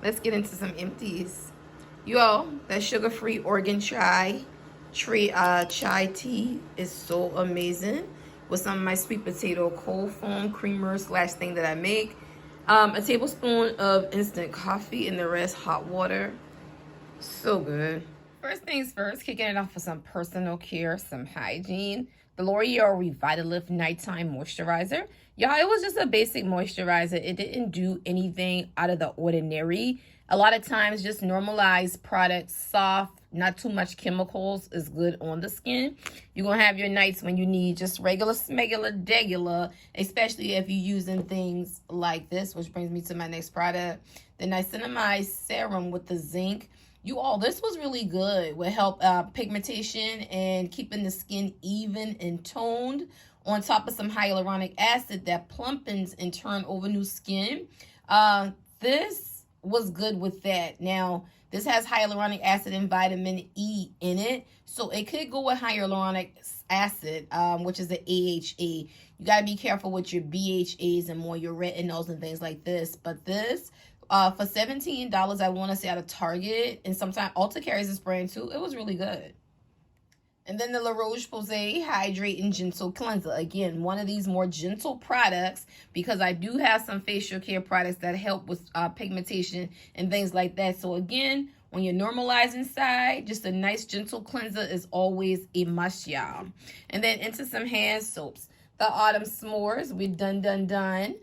let's get into some empties. You all, that sugar-free organ chai tea is so amazing with some of my sweet potato cold foam creamer slash thing that I make. A tablespoon of instant coffee and the rest hot water. So good. First things first, kicking it off with some personal care, some hygiene. The L'Oreal Revitalift Nighttime Moisturizer. Y'all, it was just a basic moisturizer. It didn't do anything out of the ordinary. A lot of times, just normalized products, soft, not too much chemicals is good on the skin. You're going to have your nights when you need just regular, smegular, degular, especially if you're using things like this, which brings me to my next product. The Niacinamide Serum with the zinc. You all, this was really good. Will help pigmentation and keeping the skin even and toned, on top of some hyaluronic acid that plumpens and turn over new skin. This was good with that. Now, this has hyaluronic acid and vitamin E in it, so it could go with hyaluronic acid, which is the AHA. You got to be careful with your BHAs and more your retinols and things like this. But this, for $17, I want to say out of Target, and sometimes Ulta carries this brand too. It was really good. And then the La Roche-Posay Hydrate and Gentle Cleanser. Again, one of these more gentle products, because I do have some facial care products that help with pigmentation and things like that. So again, when you're normalizing side, just a nice gentle cleanser is always a must, y'all. And then into some hand soaps. The Autumn S'mores, we done.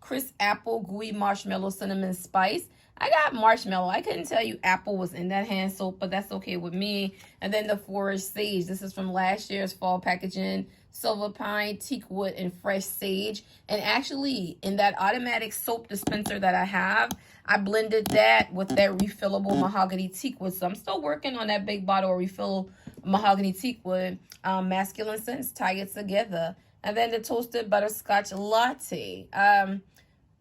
Crisp Apple Gooey Marshmallow Cinnamon Spice. I got marshmallow. I couldn't tell you apple was in that hand soap, but that's okay with me. And then the Forest Sage. This is from last year's fall packaging. Silver pine, teak wood, and fresh sage. And actually, in that automatic soap dispenser that I have, I blended that with that refillable mahogany teak wood. So I'm still working on that big bottle of refill mahogany teak wood. Masculine scents tie it together. And then the toasted butterscotch latte.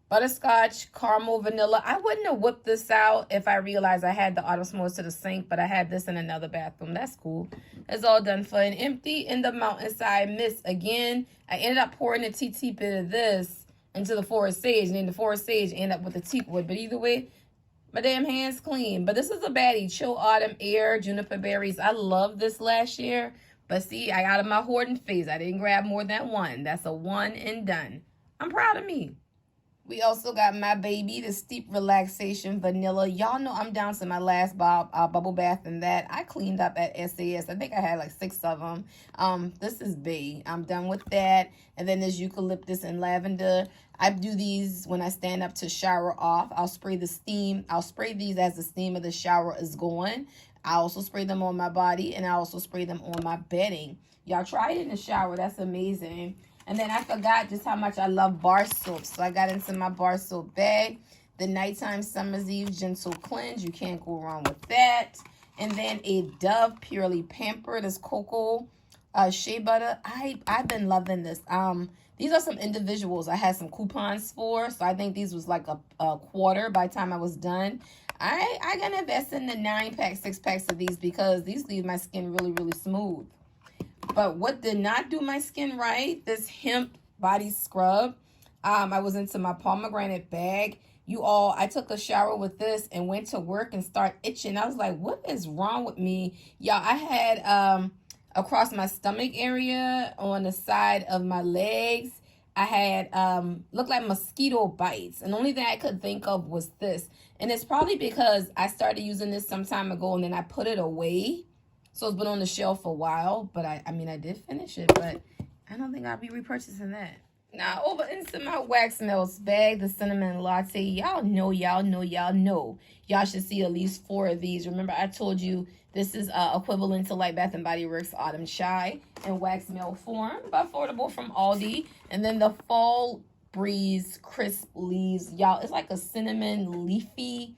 Butterscotch, caramel, vanilla. I wouldn't have whipped this out if I realized I had the Autumn S'mores to the sink, but I had this in another bathroom. That's cool. It's all done for an empty in the Mountainside Mist. Again, I ended up pouring a TT bit of this into the Forest Sage, and then the Forest Sage ended up with the teak wood. But either way, my damn hands clean. But this is a baddie. Chill Autumn Air, Juniper Berries. I loved this last year. But see, I got in my hoarding phase. I didn't grab more than one. That's a one and done. I'm proud of me. We also got my baby, the Steep Relaxation Vanilla. Y'all know I'm down to my last bubble bath in that. I cleaned up at SAS. I think I had like 6 of them. This is Bay. I'm done with that. And then there's eucalyptus and lavender. I do these when I stand up to shower off. I'll spray the steam. I'll spray these as the steam of the shower is going. I also spray them on my body, and I also spray them on my bedding. Y'all try it in the shower. That's amazing. And then I forgot just how much I love bar soap. So I got into my bar soap bag. The Nighttime Summer's Eve Gentle Cleanse. You can't go wrong with that. And then a Dove Purely Pampered. This cocoa shea butter. I've been loving this. These are some individuals I had some coupons for. So I think these was like a quarter by the time I was done. I gotta invest in the 9-pack, 6-packs of these, because these leave my skin really, really smooth. But what did not do my skin right, this hemp body scrub. I was into my pomegranate bag. You all, I took a shower with this and went to work and started itching. I was like, what is wrong with me? Y'all, I had across my stomach area, on the side of my legs, I had looked like mosquito bites. And the only thing I could think of was this. And it's probably because I started using this some time ago and then I put it away. So it's been on the shelf for a while, but I mean, I did finish it, but I don't think I'll be repurchasing that. Now, over into my wax melts bag, the cinnamon latte. Y'all know. Y'all should see at least 4 of these. Remember, I told you this is equivalent to like Bath & Body Works Autumn Chai in wax melt form, but affordable from Aldi. And then the Fall Breeze Crisp Leaves. Y'all, it's like a cinnamon leafy.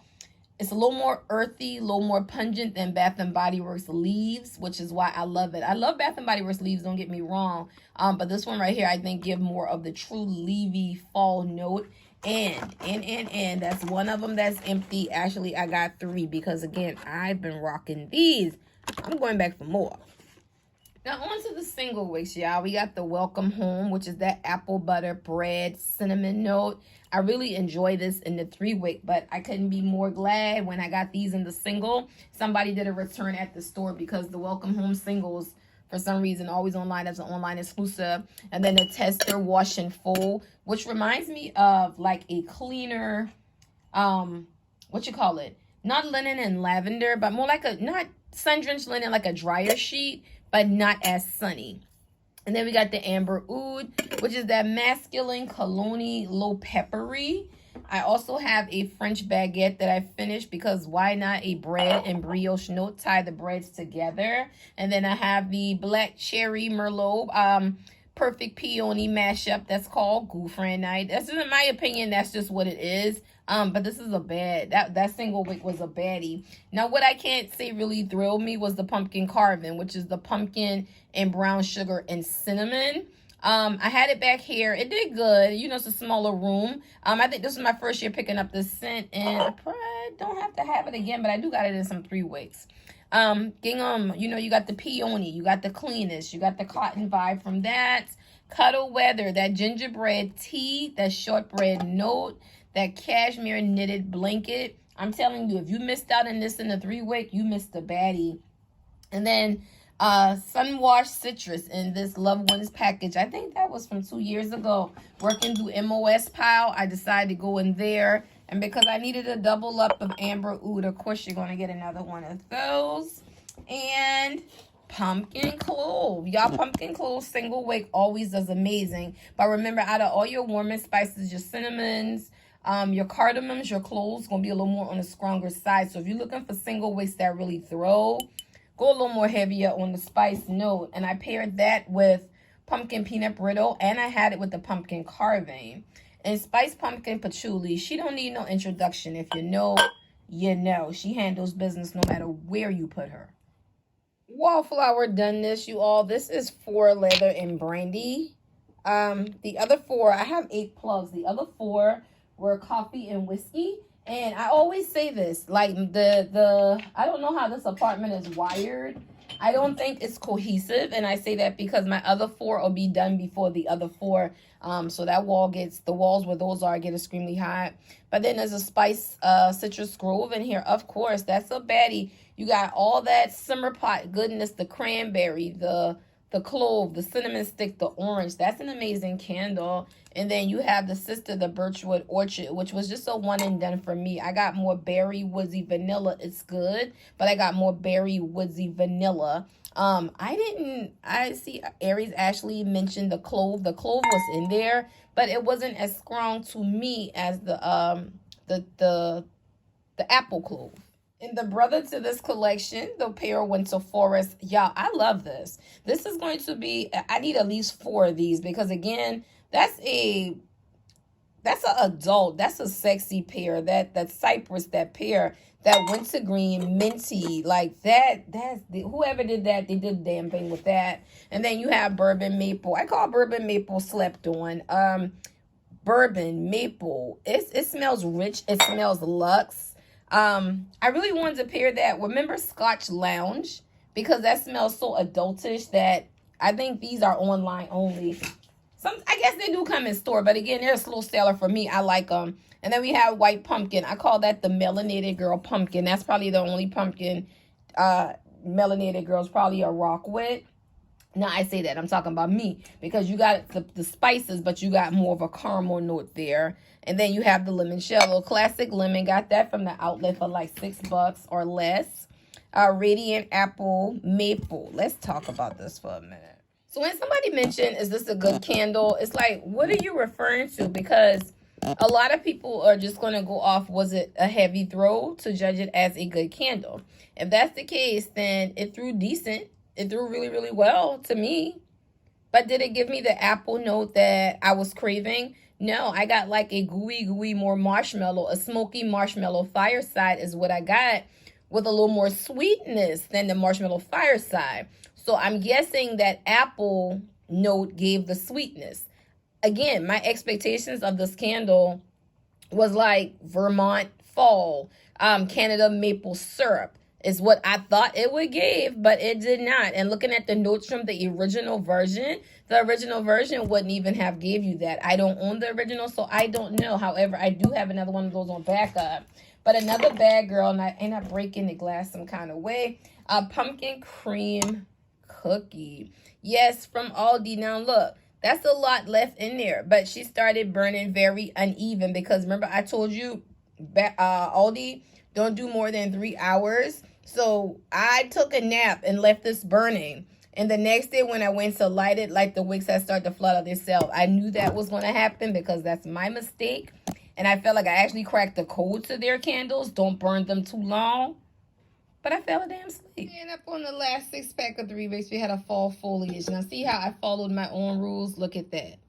It's a little more earthy, a little more pungent than Bath & Body Works Leaves, which is why I love it. I love Bath & Body Works Leaves, don't get me wrong. But this one right here, I think, give more of the true leafy fall note. And that's one of them that's empty. Actually, I got 3 because, again, I've been rocking these. I'm going back for more. Now on to the single wicks, y'all. We got the Welcome Home, which is that apple butter bread cinnamon note. I really enjoy this in the 3-wick, but I couldn't be more glad when I got these in the single. Somebody did a return at the store because the Welcome Home singles, for some reason, always online as an online exclusive. And then the Tester Wash and Fold, which reminds me of like a cleaner, what you call it? Not linen and lavender, but more like a, not sun-drenched linen, like a dryer sheet, but not as sunny. And then we got the Amber Oud, which is that masculine cologne low peppery. I also have a French baguette that I finished because why not a bread and brioche note? Tie the breads together. And then I have the Black Cherry Merlot perfect peony mashup that's called Girlfriend Night. That's, in my opinion, that's just what it is. But this is a bad, that single wick was a baddie. Now, what I can't say really thrilled me was the pumpkin carving, which is the pumpkin and brown sugar and cinnamon. I had it back here. It did good. You know, it's a smaller room. I think this is my first year picking up this scent, and I probably don't have to have it again, but I do got it in some 3 wicks. Gingham, you know, you got the peony, you got the cleanest, you got the cotton vibe from that. Cuddle Weather, that gingerbread tea, that shortbread note, that cashmere knitted blanket. I'm telling you, if you missed out on this in the 3 wick, you missed the baddie. And then Sunwash Citrus in this Loved Ones package. I think that was from 2 years ago. Working through MOS pile, I decided to go in there. And because I needed a double up of Amber Oud, of course you're going to get another one of those. And pumpkin clove. Y'all, pumpkin clove single wick always does amazing. But remember, out of all your warming spices, your cinnamons, your cardamoms, your cloves, going to be a little more on the stronger side. So if you're looking for single wicks that really throw, go a little more heavier on the spice note. And I paired that with pumpkin peanut brittle, and I had it with the pumpkin carving. And spice pumpkin patchouli, she don't need no introduction. If you know, you know. She handles business no matter where you put her. Wallflower doneness, you all. This is 4 leather and brandy. The other 4, I have 8 plugs. The other 4 were coffee and whiskey. And I always say this, like I don't know how this apartment is wired. I don't think it's cohesive, and I say that because my other 4 will be done before the other 4. So that the walls where those are get extremely hot. But then there's a spice citrus grove in here. Of course, that's a baddie. You got all that simmer pot goodness, the cranberry, the clove, the cinnamon stick, the orange. That's an amazing candle. And then you have the sister, the Birchwood Orchid, which was just a one and done for me. I got more berry woodsy vanilla. It's good, but I got more berry woodsy vanilla. I see Aries Ashley mentioned the clove. The clove was in there, but it wasn't as strong to me as the apple clove. And the brother to this collection, the Pale Winter Forest. Y'all, I love this. This is going to be, I need at least 4 of these because, again, that's an adult. That's a sexy pear. That cypress, that pear, that wintergreen, minty, like whoever did that, they did the damn thing with that. And then you have bourbon maple. I call bourbon maple slept on. Bourbon maple. It smells rich. It smells luxe. I really wanted to pair that. Remember Scotch Lounge? Because that smells so adultish that I think these are online only. I guess they do come in store, but again, they're a slow seller for me. I like them. And then we have White Pumpkin. I call that the Melanated Girl Pumpkin. That's probably the only pumpkin Melanated Girls probably a rock with. Now, I say that. I'm talking about me. Because you got the spices, but you got more of a caramel note there. And then you have the limoncello. Classic lemon. Got that from the outlet for like $6 or less. Radiant Apple Maple. Let's talk about this for a minute. So when somebody mentioned, is this a good candle? It's like, what are you referring to? Because a lot of people are just going to go off, was it a heavy throw to judge it as a good candle? If that's the case, then it threw decent. It threw really, really well to me. But did it give me the apple note that I was craving? No, I got like a gooey, more marshmallow. A smoky marshmallow fireside is what I got, with a little more sweetness than the marshmallow fireside. So I'm guessing that apple note gave the sweetness. Again, my expectations of this candle was like Vermont fall, Canada maple syrup. is what I thought it would give, but it did not. And looking at the notes from the original version wouldn't even have gave you that. I don't own the original, so I don't know. However, I do have another one of those on backup. But another bad girl, and I ain't not breaking the glass some kind of way. A pumpkin cream cookie. Yes, from Aldi. Now look, that's a lot left in there, but she started burning very uneven because remember I told you Aldi don't do more than 3 hours. So I took a nap and left this burning. And the next day when I went to light it, like the wicks had started to flood out themselves. I knew that was going to happen because that's my mistake. And I felt like I actually cracked the code to their candles. Don't burn them too long. But I fell a damn sleep. And up on the last 6-pack of 3 wicks, we had a fall foliage. Now see how I followed my own rules? Look at that.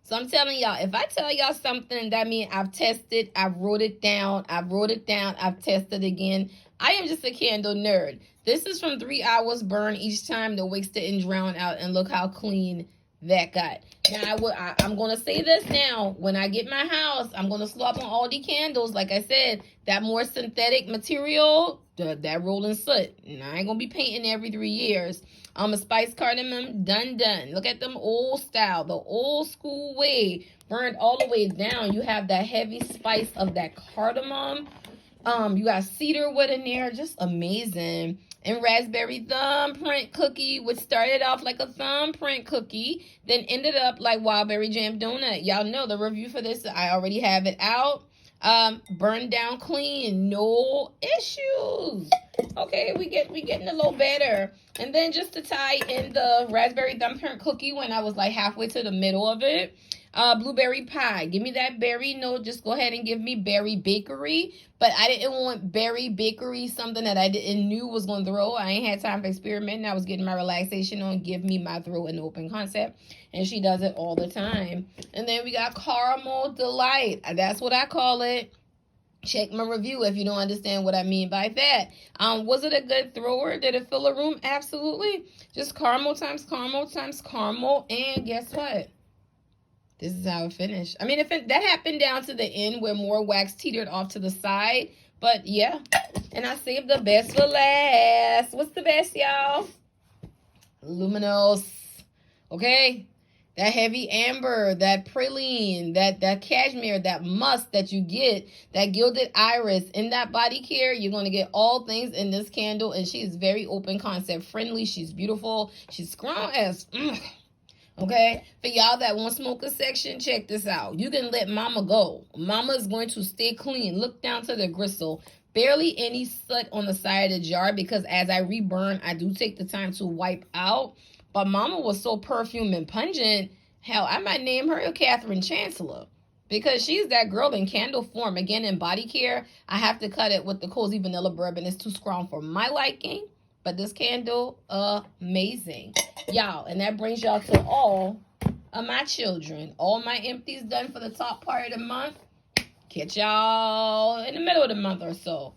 So I'm telling y'all, if I tell y'all something, that means I've tested, I've wrote it down, I've tested again. I am just a candle nerd. This is from 3 hours burn each time the wicks didn't drown out, and look how clean that got. Now I'm going to say this now. When I get my house, I'm going to slop on all the candles. Like I said, that more synthetic material, that rolling soot. And I ain't going to be painting every 3 years. A spice cardamom, done. Look at them old style, the old school way, burned all the way down. You have that heavy spice of that cardamom. You got cedar wood in there, just amazing. And raspberry thumbprint cookie, which started off like a thumbprint cookie, then ended up like wildberry jam donut. Y'all know the review for this. I already have it out. Burned down clean, no issues. Okay, we getting a little better. And then just to tie in the raspberry thumbprint cookie when I was like halfway to the middle of it, blueberry pie. Give me that berry. No, just go ahead and give me berry bakery. But I didn't want berry bakery, something that I didn't knew was going to throw. I ain't had time for experimenting. I was getting my relaxation on. Give me my throw and open concept. And she does it all the time. And then we got caramel delight. That's what I call it. Check my review if you don't understand what I mean by that. Was it a good thrower? Did it fill a room? Absolutely. Just caramel times caramel times caramel. And guess what? This is how it finished. I mean, if that happened down to the end where more wax teetered off to the side. But yeah. And I saved the best for last. What's the best, y'all? Luminous. Okay. That heavy amber, that praline, that cashmere, that musk that you get, that gilded iris. In that body care, you're going to get all things in this candle. And she is very open concept friendly. She's beautiful. She's strong as... Okay, for y'all that want smoker section, check this out. You can let mama go. Mama is going to stay clean. Look down to the gristle. Barely any soot on the side of the jar because as I reburn, I do take the time to wipe out. But mama was so perfume and pungent. Hell, I might name her Catherine Chancellor because she's that girl in candle form. Again, in body care, I have to cut it with the cozy vanilla bourbon. It's too strong for my liking. But this candle, amazing. Y'all, and that brings y'all to all of my children. All my empties done for the top part of the month. Catch y'all in the middle of the month or so.